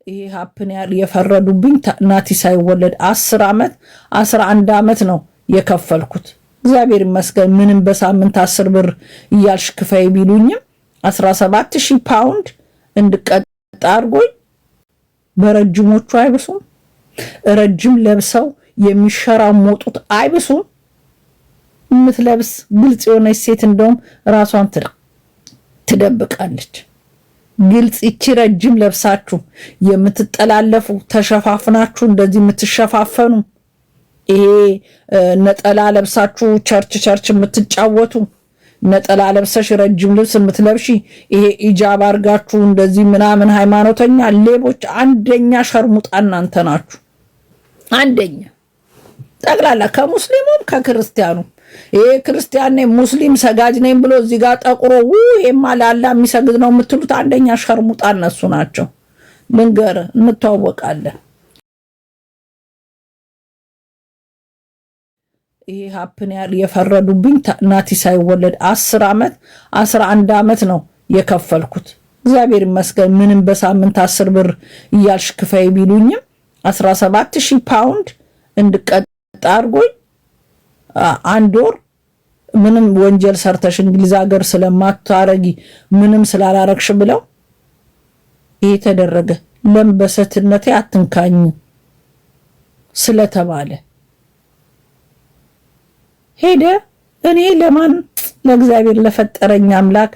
ይሄ ሀፕን የፈረዱብኝ ናቲ ሳይወለድ 10 ዓመት 11 ዓመት ነው የከፈልኩት። እግዚአብሔር ይመስገን ምንም በሳምንት 10 ብር እያልሽ ክፈይ ቢሉኝም 17000 ፓውንድ እንድቀጣ አድርጎኝ በረጅሞቹ አይብሱም። ረጅም ለብሰው የሚሸራሞጡት አይብሱም። የምትለብስ ግልጽ የሆነች ሴት እንደውም ራሷን ትደብቃለች። ግልጽ ይቺ ረጅም ለብሳችሁ የምትጠላለፉ ተሸፋፍናችሁ እንደዚህ የምትሸፋፈኑ ይሄ ነጠላ ለብሳችሁ ቸርች የምትጫወቱ ነጠላ ለብሰሽ ረጅም ልብስ የምትለብሺ ይሄ ኢጃብ አርጋችሁ እንደዚህ ምናምን ሃይማኖተኛ ሌቦች አንደኛ ሸርሙጣ እናንተ ናችሁ። አንደኛ ጠቅላላ ከሙስሊሙም ከክርስቲያኑ ይሄ ክርስቲያን ነኝ ሙስሊም ሰጋጅ ነኝ ብሎ እዚህ ጋር ጠቁሮ ይሄማ ላላ የሚሰግድ ነው የምትሉት አንደኛ ሸርሙጣ እነሱ ናቸው። ልንገር እንተዋወቃለን። ይሄ ሀፕን የፈረዱብኝ ናቲ ሳይወለድ 10 ዓመት 11 ዓመት ነው የከፈልኩት። እግዚአብሔር ይመስገን ምንም በሳምንት 10 ብር እያልሽ ክፈይ ቢሉኝም 17000 ፓውንድ እንድቀጣ አድርጎኝ አንድ ወር ምንም ወንጀል ሰርተሽ እንግሊዝ ሀገር ስለማታረጊ ምንም ስላላረክሽ ብለው ይሄ ተደረገ። ለምበሰትነቴ አትንካኝ ስለተባለ ሄደ። እኔ ለማን ለእግዚአብሔር ለፈጠረኝ አምላክ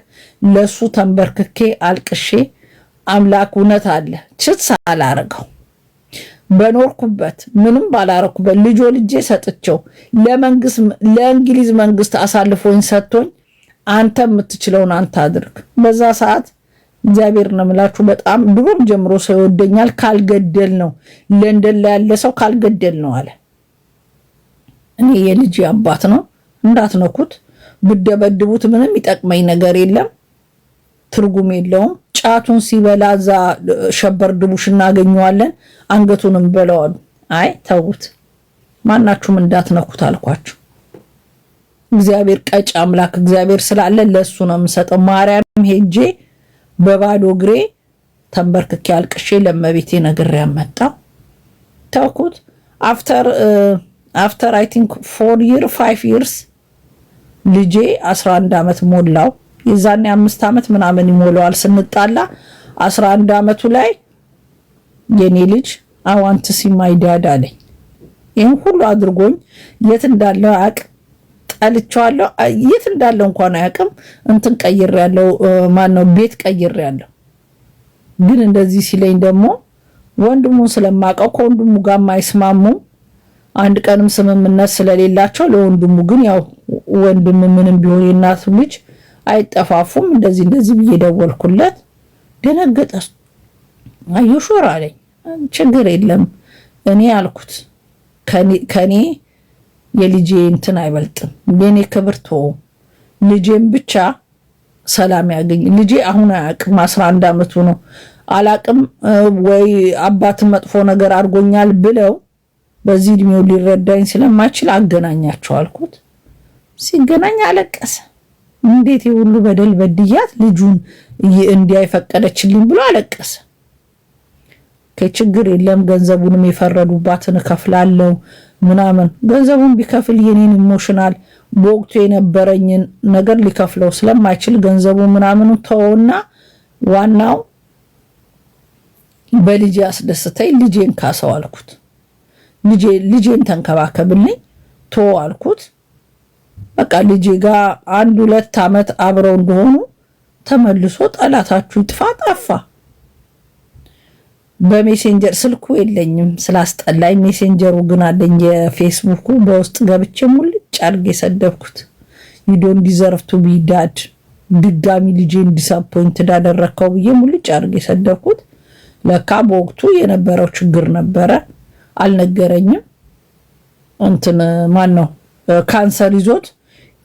ለሱ ተንበርክኬ አልቅሼ አምላክ እውነት አለ ችስ አላረገው በኖርኩበት ምንም ባላረኩበት ልጄ ሰጥቼው ለእንግሊዝ መንግስት አሳልፎኝ ሰጥቶኝ አንተ የምትችለውን አንተ አድርግ። በዛ ሰዓት እግዚአብሔር ነው የምላችሁ በጣም ድሮም ጀምሮ ሰው ይወደኛል። ካልገደል ነው ለንደን ላይ ያለ ሰው ካልገደል ነው አለ። እኔ የልጅ አባት ነው እንዳትነኩት ብደበድቡት ምንም ይጠቅመኝ ነገር የለም ትርጉም የለውም። ጫቱን ሲበላ ዛ ሸበር ድቡሽ እናገኘዋለን አንገቱንም በለዋል። አይ ተውት ማናችሁም እንዳትነኩት አልኳችሁ። እግዚአብሔር ቀጭ አምላክ እግዚአብሔር ስላለ ለሱ ነው የምሰጠው። ማርያም ሄጄ በባዶ እግሬ ተንበርክኬ አልቅሼ ለመቤቴ ነግሬ ያመጣው ተውኩት። after I think 5 years ልጄ 11 ዓመት ሞላው። የዛኔ 5 ዓመት ምናምን ይሞላዋል ስንጣላ 11 ዓመቱ ላይ የኔ ልጅ I want to see my dad አለኝ። ይሄን ሁሉ አድርጎኝ የት እንዳለው አቅ ጠልቻለሁ። የት እንዳለው እንኳን አያውቅም። እንትን ቀይሬያለሁ ማነው ቤት ቀይሬያለሁ። ግን እንደዚህ ሲለኝ ደግሞ ወንድሙን ስለማቀው ከወንድሙ ጋር ማይስማሙ አንድ ቀንም ስምምነት ስለሌላቸው ለወንድሙ ግን ያው ወንድሙ ምንም ቢሆን የናቱ ልጅ አይጠፋፉም። እንደዚህ ብዬ ደወልኩለት። ደነገጠ። አዩሹር አለኝ። ችግር የለም እኔ አልኩት ከኔ የልጄ እንትን አይበልጥም። የኔ ክብርቶ ልጄን ብቻ ሰላም ያገኝ። ልጄ አሁን አያውቅም 11 ዓመቱ ነው። አላቅም ወይ አባት መጥፎ ነገር አድርጎኛል ብለው በዚህ እድሜው ሊረዳኝ ስለማይችል አገናኛቸው አልኩት። ሲገናኝ አለቀሰ። እንዴት ይሁሉ በደል በድያት ልጁን እንዲያይፈቀደችልኝ ብሎ አለቀሰ። ከችግር የለም ገንዘቡንም የፈረዱባትን ከፍላለሁ ምናምን ገንዘቡን ቢከፍል የኔን ኢሞሽናል በወቅቱ የነበረኝን ነገር ሊከፍለው ስለማይችል ገንዘቡ ምናምኑ ተወውና ዋናው በልጄ አስደስተኝ ልጄን ካሰው አልኩት። ልጄን ተንከባከብልኝ ተው አልኩት። በቃ ልጄ ጋር 1-2 ዓመት አብረው እንደሆኑ ተመልሶ ጠላታችሁ ይጥፋ ጠፋ። በሜሴንጀር ስልኩ የለኝም ስላስጠላኝ ሜሴንጀሩ ግን አለኝ የፌስቡኩ በውስጥ ገብቼ ሙልጭ አድርጌ ሰደብኩት። you don't deserve to be dad ድጋሚ ልጄን ዲስአፖይንት እንዳደረከው ብዬ ሙልጭ አድርጌ ሰደብኩት። ለካ በወቅቱ የነበረው ችግር ነበረ አልነገረኝም። እንትን ማን ነው ካንሰር ይዞት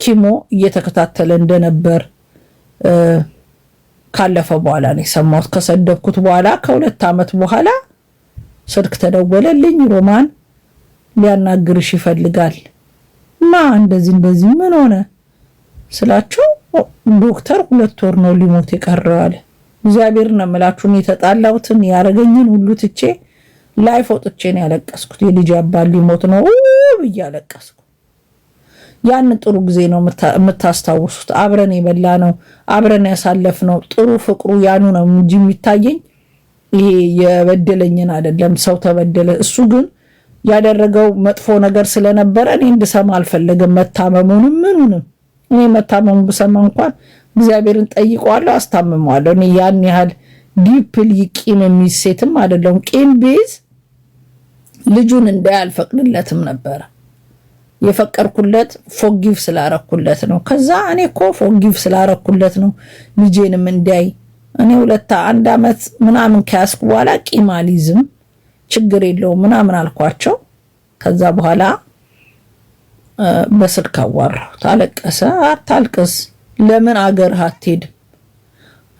ኪሞ እየተከታተለ እንደነበር ካለፈ በኋላ ነው የሰማሁት። ከሰደብኩት በኋላ ከ2 ዓመት በኋላ ስልክ ተደወለልኝ። ሮማን ሊያናግርሽ ይፈልጋል። እንደዚህ ምን ሆነ ስላቸው ዶክተር 2 ወር ነው ሊሞት የቀረው አለ። እግዚአብሔር ነው የምላችሁን የተጣላሁትን ያረገኝን ሁሉ ትቼ ላይፍ ወጥቼ ነው ያለቀስኩት። የልጅ አባል ሊሞት ነው ብዬ ያለቀስኩ። ያን ጥሩ ጊዜ ነው የምታስታውሱት። አብረን የበላ ነው አብረን ያሳለፍ ነው ጥሩ ፍቅሩ ያኑ ነው እንጂ የሚታየኝ ይሄ የበደለኝን አይደለም። ሰው ተበደለ። እሱ ግን ያደረገው መጥፎ ነገር ስለነበረ እኔ እንድሰማ አልፈለገም። መታመሙንም ምኑንም እኔ መታመሙን ብሰማ እንኳን እግዚአብሔርን ጠይቀዋለሁ፣ አስታምመዋለሁ። እኔ ያን ያህል ዲፕሊ ቂም የሚሴትም አይደለም። ቂም ቢዝ ልጁን እንዳያልፈቅድለትም ነበረ የፈቀርኩለት ፎርጊቭ ስላረኩለት ነው። ከዛ እኔ እኮ ፎርጊቭ ስላረኩለት ነው ልጄንም እንዲያይ እኔ 1 ዓመት ምናምን ከያዝኩ በኋላ ቂም አልይዝም ችግር የለውም ምናምን አልኳቸው። ከዛ በኋላ በስልክ አዋራው። ታለቀሰ። አታልቅስ፣ ለምን አገርህ አትሄድም?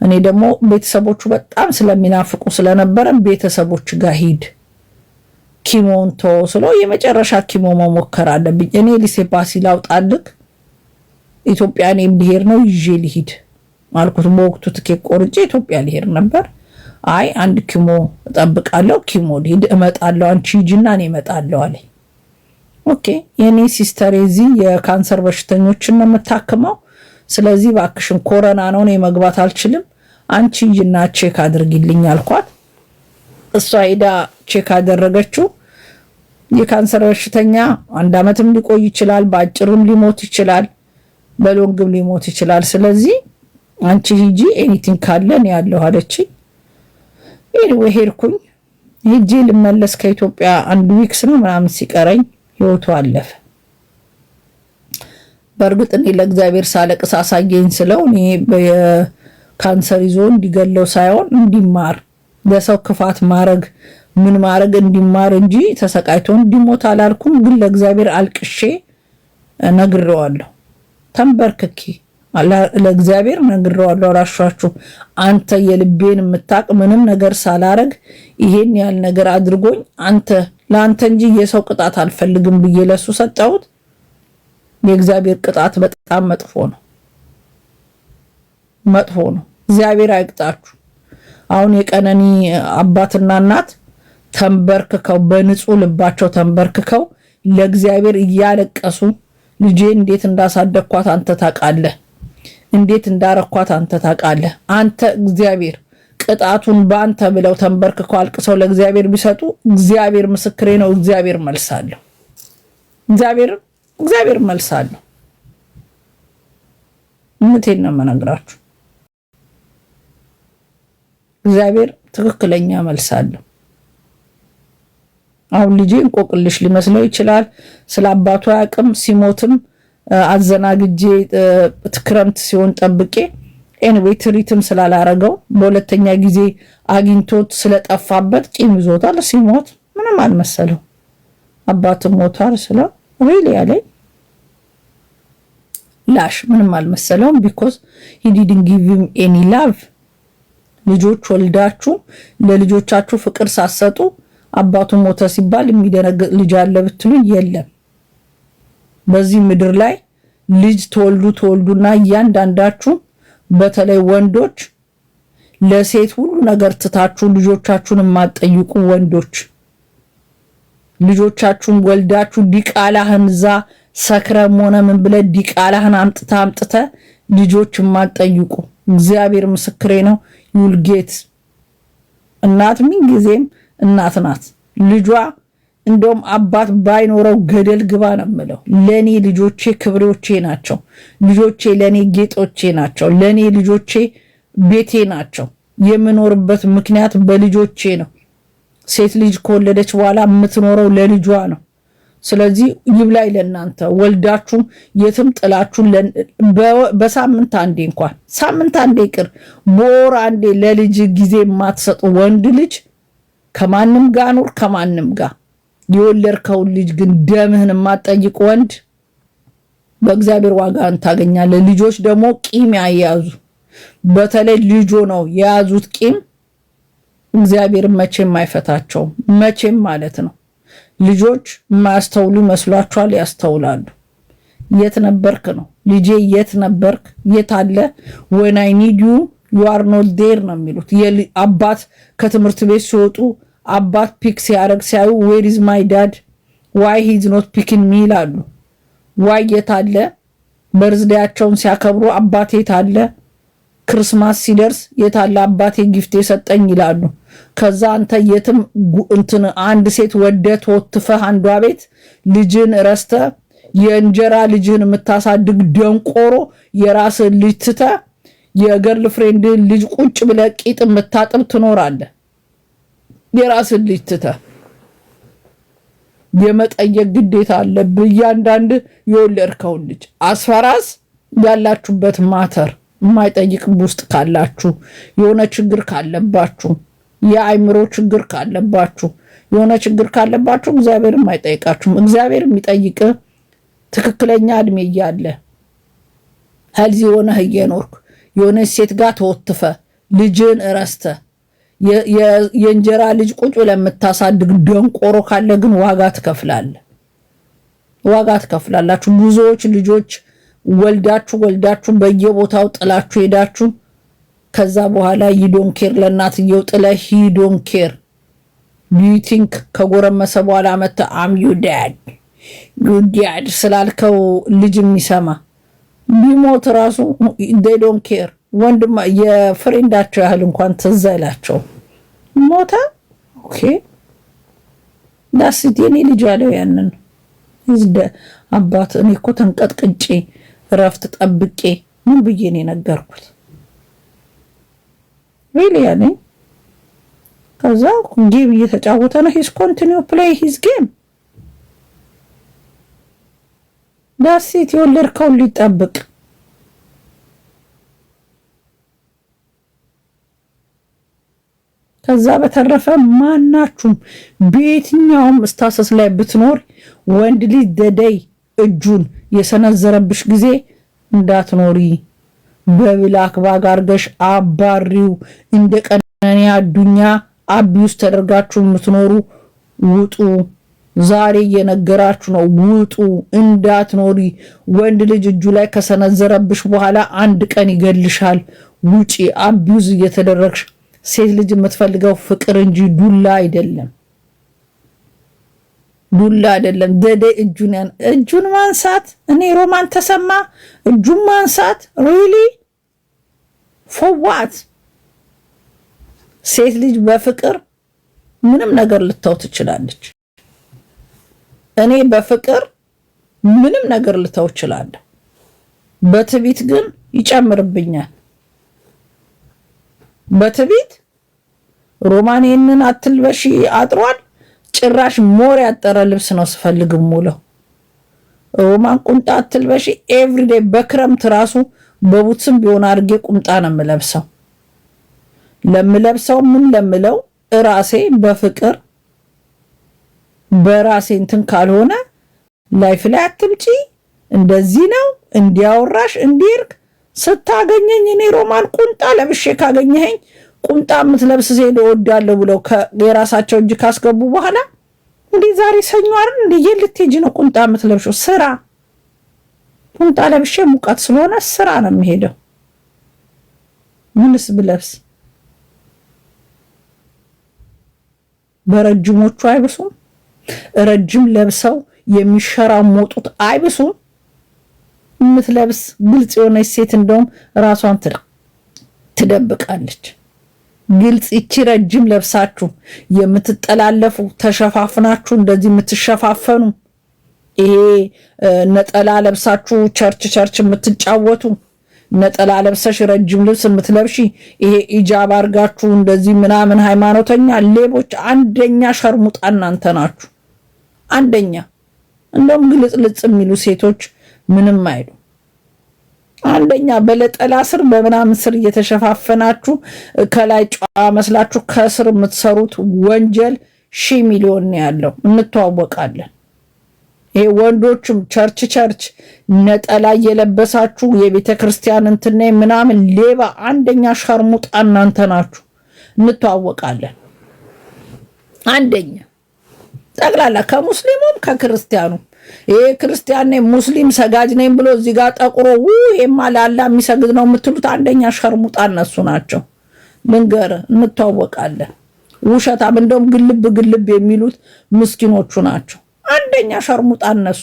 እኔ ደግሞ ቤተሰቦቹ በጣም ስለሚናፍቁ ስለነበረ ቤተሰቦች ጋር ሂድ ኪሞን ተወስሎ የመጨረሻ ኪሞ መሞከር አለብኝ። እኔ ሊሴፓሲ ላውጣልክ ኢትዮጵያ እኔም ልሄድ ነው ይዤ ልሂድ አልኩት። በወቅቱ ትኬት ቆርጬ ኢትዮጵያ ልሄድ ነበር። አይ አንድ ኪሞ እጠብቃለሁ፣ ኪሞ ልሂድ እመጣለሁ፣ አንቺ ሂጂና እኔ እመጣለሁ አለኝ። ኦኬ የኔ ሲስተር እዚህ የካንሰር በሽተኞችን ነው የምታክመው፣ ስለዚህ ባክሽን ኮሮና ነው እኔ መግባት አልችልም፣ አንቺ ሂጂና ቼክ አድርጊልኝ አልኳት። እሷ ሄዳ ቼክ አደረገችው። የካንሰር በሽተኛ 1 ዓመትም ሊቆይ ይችላል፣ በአጭርም ሊሞት ይችላል፣ በሎንግም ሊሞት ይችላል። ስለዚህ አንቺ ሂጂ ኤኒቲንግ ካለ ነው ያለው አለችኝ። ኤኒዌይ ሄድኩኝ። ሂጂ ልመለስ ከኢትዮጵያ 1 ዊክስ ነው ምናምን ሲቀረኝ ህይወቱ አለፈ። በእርግጥ እኔ ለእግዚአብሔር ሳለቅስ አሳየኝ ስለው እኔ በካንሰር ይዞ እንዲገለው ሳይሆን እንዲማር ለሰው ክፋት ማረግ ምን ማረግ እንዲማር እንጂ ተሰቃይቶ እንዲሞት አላልኩም። ግን ለእግዚአብሔር አልቅሼ ነግሬዋለሁ። ተንበርክኬ ለእግዚአብሔር ነግሬዋለሁ። አላሻችሁ አንተ የልቤን የምታቅ ምንም ነገር ሳላረግ ይሄን ያህል ነገር አድርጎኝ አንተ ለአንተ እንጂ የሰው ቅጣት አልፈልግም ብዬ ለሱ ሰጣሁት። የእግዚአብሔር ቅጣት በጣም መጥፎ ነው፣ መጥፎ ነው። እግዚአብሔር አይቅጣችሁ። አሁን የቀነኒ አባትና እናት ተንበርክከው በንጹህ ልባቸው ተንበርክከው ለእግዚአብሔር እያለቀሱ ልጄ እንዴት እንዳሳደግኳት አንተ ታውቃለህ፣ እንዴት እንዳረኳት አንተ ታውቃለህ፣ አንተ እግዚአብሔር ቅጣቱን በአንተ ብለው ተንበርክከው አልቅሰው ለእግዚአብሔር ቢሰጡ እግዚአብሔር ምስክሬ ነው፣ እግዚአብሔር መልሳለሁ፣ እግዚአብሔር መልሳለሁ። እውነቴን ነው የምነግራችሁ። እግዚአብሔር ትክክለኛ መልሳለሁ። አሁን ልጄ እንቆቅልሽ ሊመስለው ይችላል። ስለ አባቱ አያውቅም። ሲሞትም አዘናግጄ ክረምት ሲሆን ጠብቄ ኤኒዌይ ትሪትም ስላላረገው በሁለተኛ ጊዜ አግኝቶት ስለጠፋበት ቂም ይዞታል። ሲሞት ምንም አልመሰለው። አባትም ሞቷል ስለው ሪሊ ያለኝ ላሽ ምንም አልመሰለውም። ቢኮዝ he didn't give him any love። ልጆች ወልዳችሁ ለልጆቻችሁ ፍቅር ሳሰጡ አባቱ ሞተ ሲባል የሚደነግጥ ልጅ አለ ብትሉ የለም። በዚህ ምድር ላይ ልጅ ተወልዱና እያንዳንዳችሁ በተለይ ወንዶች ለሴት ሁሉ ነገር ትታችሁ ልጆቻችሁን የማትጠይቁ ወንዶች ልጆቻችሁን ወልዳችሁ ዲቃላህን ዛ ሰክረም ሆነ ምን ብለ ዲቃላህን አምጥተ ልጆች የማትጠይቁ እግዚአብሔር ምስክሬ ነው። ዩልጌት እናት ምን ጊዜም እናት ናት። ልጇ እንደውም አባት ባይኖረው ገደል ግባ ነው የምለው። ለኔ ልጆቼ ክብሮቼ ናቸው። ልጆቼ ለኔ ጌጦቼ ናቸው። ለኔ ልጆቼ ቤቴ ናቸው። የምኖርበት ምክንያት በልጆቼ ነው። ሴት ልጅ ከወለደች በኋላ የምትኖረው ለልጇ ነው። ስለዚህ ይብላይ ለእናንተ ወልዳችሁ የትም ጥላችሁ በሳምንት አንዴ እንኳን ሳምንት አንዴ ይቅር በወር አንዴ ለልጅ ጊዜ የማትሰጡ ወንድ ልጅ ከማንም ጋር ኑር ከማንም ጋር የወለድከው ልጅ ግን ደምህን የማትጠይቅ ወንድ በእግዚአብሔር ዋጋን ታገኛለህ። ልጆች ደግሞ ቂም ያያዙ በተለይ ልጆ ነው የያዙት ቂም እግዚአብሔር መቼም አይፈታቸውም። መቼም ማለት ነው። ልጆች ማስተውሉ መስሏቸዋል፣ ያስተውላሉ። የት ነበርክ ነው ልጄ፣ የት ነበርክ፣ የት አለ when I need you you are not there ነው የሚሉት። አባት ከትምህርት ቤት ሲወጡ አባት ፒክ ሲያደርግ ሲያዩ where is my dad why he is not picking me ይላሉ። why የታለ በርዝዴያቸውን ሲያከብሩ አባቴ የታለ ክርስማስ ሲደርስ የታለ አባቴ ጊፍት የሰጠኝ ይላሉ። ከዛ አንተ የትም እንትን አንድ ሴት ወደት ወጥፈህ አንዷ ቤት ልጅን ረስተ የእንጀራ ልጅን የምታሳድግ ደንቆሮ የራስን ልጅ ትተ የገርል ፍሬንድ ልጅ ቁጭ ብለ ቂጥ የምታጥብ ትኖራለህ። የራስን ልጅ ትተ የመጠየቅ ግዴታ አለብህ። እያንዳንድ የወለድከው ልጅ አስፈራስ ያላችሁበት ማተር የማይጠይቅ ውስጥ ካላችሁ የሆነ ችግር ካለባችሁ የአይምሮ ችግር ካለባችሁ የሆነ ችግር ካለባችሁ እግዚአብሔር የማይጠይቃችሁም። እግዚአብሔር የሚጠይቅ ትክክለኛ እድሜ እያለ ሄልዚ የሆነ እየኖርክ የሆነ ሴት ጋር ተወትፈ ልጅን ረስተ የእንጀራ ልጅ ቁጭ ለምታሳድግ ደንቆሮ ካለ ግን ዋጋ ትከፍላላችሁ። ብዙዎች ልጆች ወልዳችሁ በየቦታው ጥላችሁ ሄዳችሁ ከዛ በኋላ ሂዶን ኬር ለእናትየው ጥለ ሂዶን ኬር ቢቲንክ ከጎረመሰ በኋላ መተ አም ዩ ዳድ ስላልከው ልጅ የሚሰማ ቢሞት ራሱ they don't care። ወንድማ የፍሬንዳቸው ያህል እንኳን ትዝ አይላቸው ሞተ። ኦኬ ዳስ የኔ ልጅ ያለው ያንን አባት እኔ እኮ ተንቀጥቅጬ ረፍት ጠብቄ ምን ብዬ ነው ነገርኩት really ያኔ ከዛ ጌም እየተጫወተ ነው ሂስ ኮንቲኒው ፕሌይ ሂስ ጌም ዳሲት የወለድከው ሊጠብቅ ከዛ በተረፈ ማናችሁም በየትኛውም ስታሰስ ላይ ብትኖር ወንድ ልጅ ደደይ እጁን የሰነዘረብሽ ጊዜ እንዳትኖሪ በብላክ ባግ አርገሽ አባሪው እንደ ቀነኒ አዱኛ አቢውስ ተደርጋችሁ የምትኖሩ ውጡ። ዛሬ እየነገራችሁ ነው ውጡ እንዳትኖሪ። ወንድ ልጅ እጁ ላይ ከሰነዘረብሽ በኋላ አንድ ቀን ይገልሻል። ውጪ። አቢውዝ እየተደረግሽ ሴት ልጅ የምትፈልገው ፍቅር እንጂ ዱላ አይደለም። ደደ እጁን ማንሳት እኔ ሮማን ተሰማ እጁን ማንሳት ሪሊ ፎር ዋት? ሴት ልጅ በፍቅር ምንም ነገር ልታው ትችላለች። እኔ በፍቅር ምንም ነገር ልታው እችላለሁ። በትቢት ግን ይጨምርብኛል። በትቢት ሮማኔንን አትልበሺ አጥሯል። ጭራሽ ሞር ያጠረ ልብስ ነው ስፈልግም ሙለው ሮማን ቁምጣ አትልበሺ ኤቭሪዴይ በክረምት ራሱ በቡትስም ቢሆን አድርጌ ቁምጣ ነው የምለብሰው። ለምለብሰው ምን ለምለው ራሴ በፍቅር በራሴ እንትን ካልሆነ ላይፍ ላይ አትምጪ እንደዚህ ነው እንዲያወራሽ እንዲርክ ስታገኘኝ እኔ ሮማን ቁምጣ ለብሼ ካገኘኸኝ ቁምጣ የምትለብስ ሴት እወዳለሁ ብለው የራሳቸው እጅ ካስገቡ በኋላ እንዴ ዛሬ ሰኞ አይደል እንዴ የልትሄጂ ነው ቁምጣ የምትለብሽው? ስራ ቁምጣ ለብሼ ሙቀት ስለሆነ ስራ ነው የምሄደው። ምንስ ብለብስ በረጅሞቹ አይብሱም? ረጅም ለብሰው የሚሸራሞጡት አይብሱም? የምትለብስ ግልጽ የሆነች ሴት እንደውም ራሷን ትደብቃለች። ግልጽ ይቺ ረጅም ለብሳችሁ የምትጠላለፉ ተሸፋፍናችሁ እንደዚህ የምትሸፋፈኑ ይሄ ነጠላ ለብሳችሁ ቸርች የምትጫወቱ ነጠላ ለብሰሽ ረጅም ልብስ የምትለብሺ ይሄ ኢጃብ አርጋችሁ እንደዚህ ምናምን ሃይማኖተኛ ሌቦች አንደኛ ሸርሙጣ እናንተ ናችሁ። አንደኛ እንደውም ግልጽ የሚሉ ሴቶች ምንም አይሉ። አንደኛ በለጠላ ስር በምናምን ስር እየተሸፋፈናችሁ ከላይ ጫዋ መስላችሁ ከስር የምትሰሩት ወንጀል 1,000 ሚሊዮን ነው ያለው። እንተዋወቃለን። ይሄ ወንዶችም ቸርች ነጠላ እየለበሳችሁ የቤተ ክርስቲያን እንትነ ምናምን ሌባ አንደኛ ሸርሙጣ እናንተ ናችሁ። እንተዋወቃለን። አንደኛ ጠቅላላ ከሙስሊሙም ከክርስቲያኑም ይሄ ክርስቲያን ነኝ ሙስሊም ሰጋጅ ነኝ ብሎ እዚህ ጋር ጠቁሮ ይሄማ ለአላ የሚሰግድ ነው የምትሉት አንደኛ ሸርሙጣ እነሱ ናቸው። ልንገር እንተዋወቃለን። ውሸታም እንደውም ግልብ የሚሉት ምስኪኖቹ ናቸው። አንደኛ ሸርሙጣ እነሱ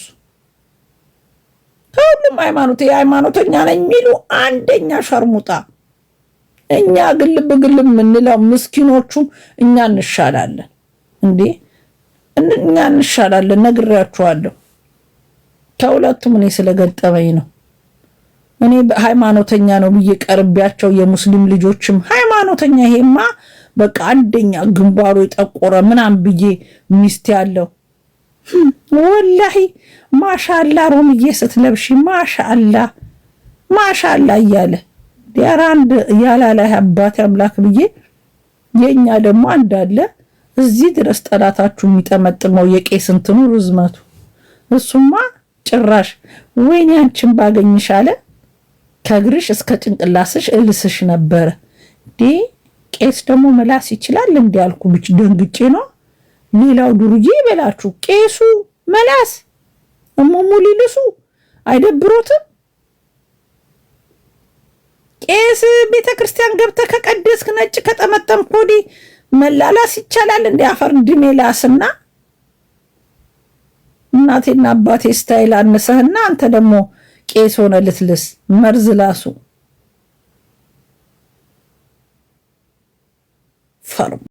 ከሁሉም ሃይማኖት የሃይማኖተኛ ነኝ የሚሉ አንደኛ ሸርሙጣ። እኛ ግልብ የምንለው ምስኪኖቹም እኛ እንሻላለን እንዴ? እኛ እንሻላለን። ነግሬያችኋለሁ። ከሁለቱም እኔ ስለገጠመኝ ነው። እኔ ሃይማኖተኛ ነው ብዬ ቀርቤያቸው የሙስሊም ልጆችም ሃይማኖተኛ ይሄማ በቃ አንደኛ ግንባሩ የጠቆረ ምናምን ብዬ ሚስት ያለው ወላሂ ማሻአላ ሮምዬ ስትለብሺ ማሻአላ እያለ ዲያራንድ ያላላ አባቴ አምላክ ብዬ የኛ ደግሞ አንዳለ እዚህ ድረስ ጠላታችሁ የሚጠመጥመው የቄስ እንትኑ ርዝመቱ እሱማ ጭራሽ ወይኔ አንቺን ባገኝሽ አለ ከግርሽ እስከ ጭንቅላስሽ እልስሽ ነበረ። ቄስ ደግሞ መላስ ይችላል እንዲያልኩ ብቻ ደንግጬ ነው። ሌላው ዱርዬ ይበላችሁ ቄሱ መላስ እሙሙ ሊልሱ አይደብሮትም? ቄስ ቤተክርስቲያን ገብተህ ከቀደስክ ነጭ ከጠመጠምክ ወዲህ መላላስ ይቻላል እንደ አፈር ድሜ ላስና እናቴና አባቴ ስታይል አነሰህና አንተ ደግሞ ቄስ ሆነ ልትልስ መርዝ ላሱ ፈርም